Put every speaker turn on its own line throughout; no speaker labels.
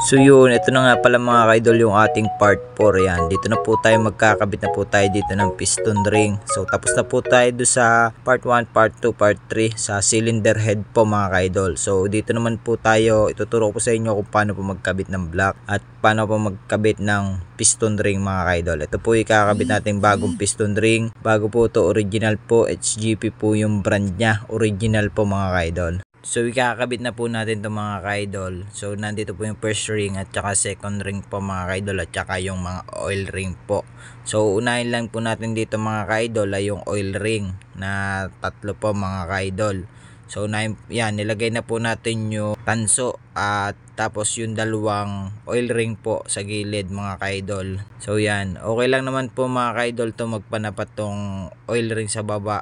So yun, ito na nga pala mga ka-idol yung ating part 4. Yan, dito na po tayo magkakabit na po tayo dito ng piston ring. So tapos na po tayo do sa part 1, part 2, part 3 sa cylinder head po mga ka-idol. So dito naman po tayo, ituturo ko sa inyo kung paano po magkabit ng block at paano po magkabit ng piston ring mga ka-idol. Ito po ikakabit natin bagong piston ring. Bago po to, original po, HGP po yung brand niya. Original po mga ka-idol. So ikakabit na po natin itong mga ka-idol. So nandito po yung first ring at saka second ring po mga ka-idol at saka yung mga oil ring po. So unahin lang po natin dito mga ka-idol ay yung oil ring na tatlo po mga ka-idol. So unahin, yan, nilagay na po natin yung tanso at tapos yung dalawang oil ring po sa gilid mga ka-idol. So yan, okay lang naman po mga ka-idol to magpanapat tong oil ring sa baba.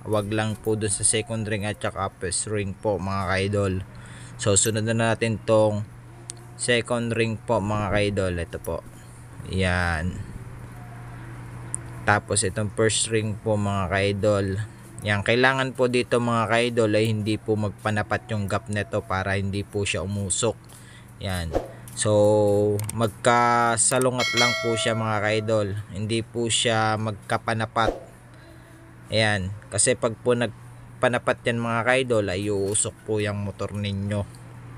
Wag lang po dun sa second ring at saka first ring po mga ka-idol. So sunod na natin tong second ring po mga ka-idol. Ito po, yan. Tapos itong first ring po mga ka-idol. Yan, kailangan po dito mga ka-idol ay hindi po magpanapat yung gap neto para hindi po siya umusok. Yan. So magkasalungat lang po siya mga ka-idol. Hindi po siya magkapanapat. Ayan, kasi pag po nagpanapat yan mga ka-idol ay uusok po yung motor ninyo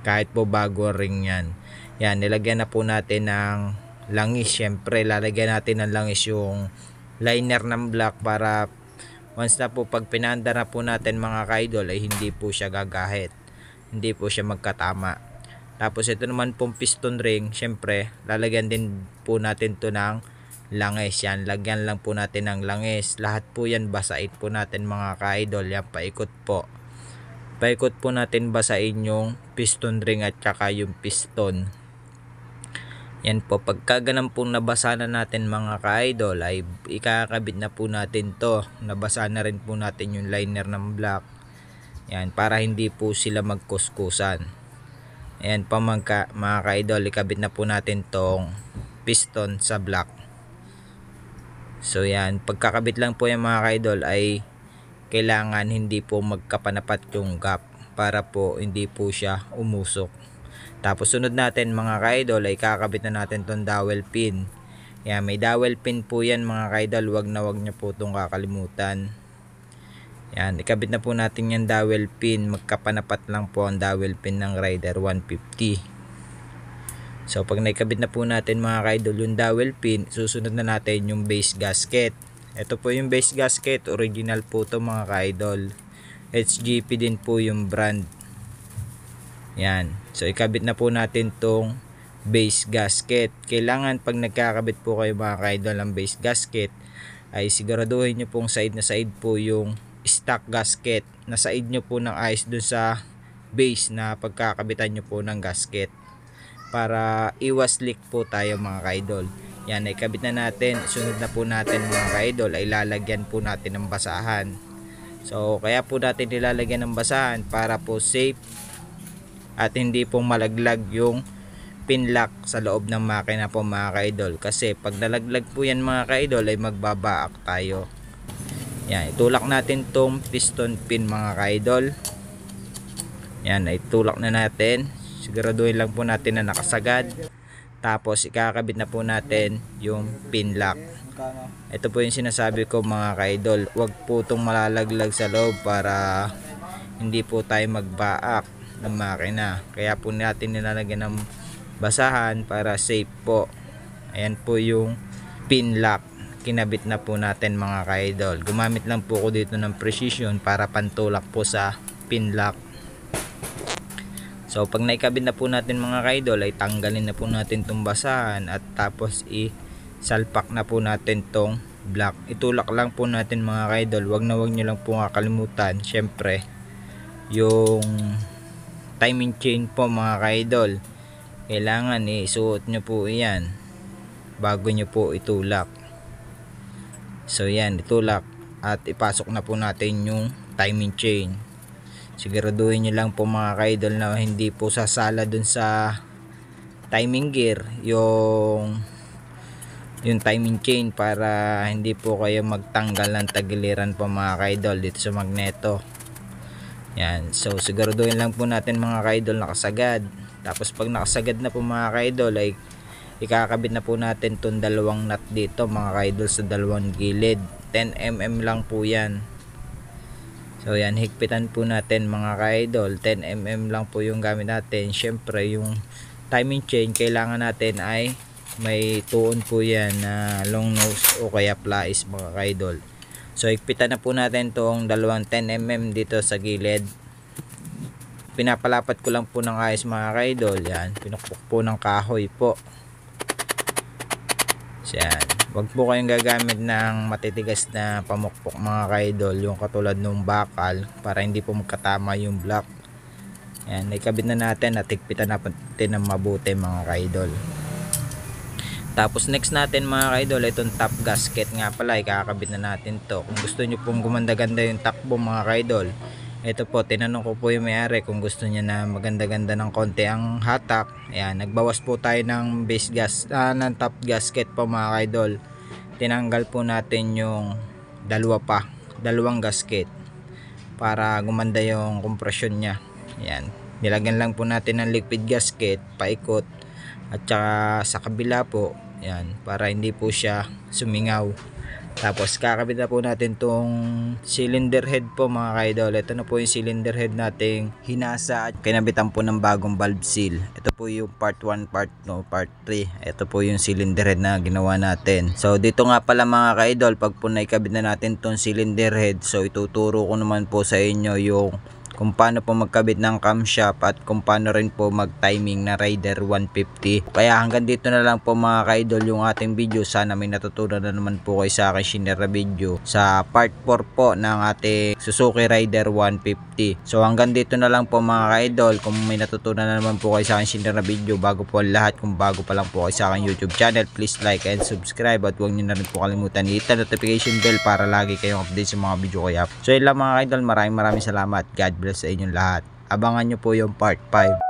kahit po bago ring yan. Yan, nilagyan na po natin ng langis. Syempre lalagyan natin ng langis yung liner ng block para once na po pag pinanda na po natin mga ka-idol ay hindi po siya gagahit, hindi po siya magkatama. Tapos ito naman pong piston ring, syempre lalagyan din po natin to ng langis. Yan, lagyan lang po natin ng langis. Lahat po yan basain po natin mga ka-idol. Yan, paikot po natin basain yung piston ring at saka yung piston. Yan po, pagka ganun pong nabasa na natin mga ka-idol ay ikakabit na po natin to. Nabasa na rin po natin yung liner ng block. Yan, para hindi po sila magkuskusan. Ayan po mga ka-idol, ikabit na po natin tong piston sa block. So yan, pagkakabit lang po yung mga ka-idol ay kailangan hindi po magkapanapat yung gap para po hindi po siya umusok. Tapos sunod natin mga ka-idol ay kakabit na natin tong dowel pin. Yan, may dowel pin po yan mga ka-idol, wag nyo po itong kakalimutan. Yan, ikabit na po natin yung dowel pin. Magkapanapat lang po ang dowel pin ng Rider 150. So pag naikabit na po natin mga ka-idol yung dowel pin, susunod na natin yung base gasket. Ito po yung base gasket, original po to mga ka-idol. HGP din po yung brand. Yan. So ikabit na po natin tong base gasket. Kailangan pag nagkakabit po kayo mga ka-idol ng base gasket ay siguraduhin nyo pong side na side po yung stock gasket. Na side nyo po ng ayos dun sa base na pagkakabitan nyo po ng gasket, para iwas leak po tayo mga ka-idol. Yan, ikabit na natin. Sunod na po natin mga ka-idol ay lalagyan po natin ng basahan. So kaya po natin nilalagyan ng basahan para po safe at hindi po malaglag yung pin lock sa loob ng makina po mga ka-idol. Kasi pag nalaglag po yan mga ka-idol ay magbabaak tayo. Yan, itulak natin tong piston pin mga ka-idol. Yan, itulak na natin. Siguraduhin lang po natin na nakasagad. Tapos ikakabit na po natin yung pin lock. Ito po yung sinasabi ko mga ka-idol, huwag po itong malalaglag sa loob para hindi po tayo magbaak ng makina. Kaya po natin nilalagyan ng basahan para safe po. Ayan po yung pin lock. Kinabit na po natin mga ka-idol. Gumamit lang po ko dito ng precision para pantulak po sa pin lock. So pag naikabit na po natin mga ka-idol ay tanggalin na po natin itong basahan at tapos isalpak na po natin itong block. Itulak lang po natin mga ka-idol. Wag nyo lang po kakalimutan syempre yung timing chain po mga ka-idol. Kailangan isuot nyo po yan bago nyo po itulak. So yan, itulak at ipasok na po natin yung timing chain. Siguraduhin nyo lang po mga ka-idol na hindi po sasala dun sa timing gear yung timing chain para hindi po kayo magtanggal ng tagiliran po mga ka-idol dito sa magneto. Yan, so siguraduhin lang po natin mga ka-idol nakasagad. Tapos pag nakasagad na po mga ka-idol ay ikakabit na po natin tong dalawang nut dito mga ka-idol sa dalawang gilid. 10mm lang po yan. So yan, higpitan po natin mga ka-idol. 10mm lang po yung gamit natin. Syempre yung timing chain kailangan natin ay may tuon po yan na long nose o kaya plais mga ka-idol. So higpitan na po natin tong dalawang 10mm dito sa gilid. Pinapalapat ko lang po ng ayos mga ka-idol. Yan, pinukpok po ng kahoy po. So yan, wag po kayong gagamit ng matitigas na pamukpok mga ka-idol, yung katulad ng bakal, para hindi po magkatama yung block. Yan, ikabit na natin at higpitan natin ng mabuti mga ka-idol. Tapos next natin mga ka-idol, itong top gasket nga pala, ikakabit na natin to. Kung gusto nyo pong gumanda-ganda yung takbo mga ka-idol, ito po, tinanong ko po yung may-ari kung gusto niya na maganda-ganda ng konti ang hatak. Ayan, nagbawas po tayo ng base gas, ng top gasket po mga ka-idol. Tinanggal po natin yung dalawang gasket para gumanda yung kompresyon niya. Ayan, nilagyan lang po natin ng liquid gasket paikot at saka sa kabila po. Yan, para hindi po siya sumingaw. Tapos kakabit na po natin tong cylinder head po mga ka-idol. Ito na po yung cylinder head nating hinasa at kinabitan po ng bagong valve seal. Ito po yung part 1, part 2, part 3. Ito po yung cylinder head na ginawa natin. So dito nga pala mga ka-idol, pag po naikabit na natin tong cylinder head, so ituturo ko naman po sa inyo yung kung paano po magkabit ng camshaft at kung paano rin po mag-timing na Raider 150. Kaya hanggang dito na lang po mga ka-idol yung ating video. Sana may natutunan na naman po kayo sa akin shinare na video sa part 4 po ng ating Suzuki Raider 150. So hanggang dito na lang po mga ka-idol. Kung may natutunan na naman po kayo sa akin shinare na video, bago po ang lahat, kung bago pa lang po kayo sa akin YouTube channel, please like and subscribe at huwag nyo na rin po kalimutan i-hit notification bell para lagi kayong update sa mga video ko. So yun lang mga ka-idol, maraming salamat. God bless sa inyong lahat. Abangan nyo po yung part 5.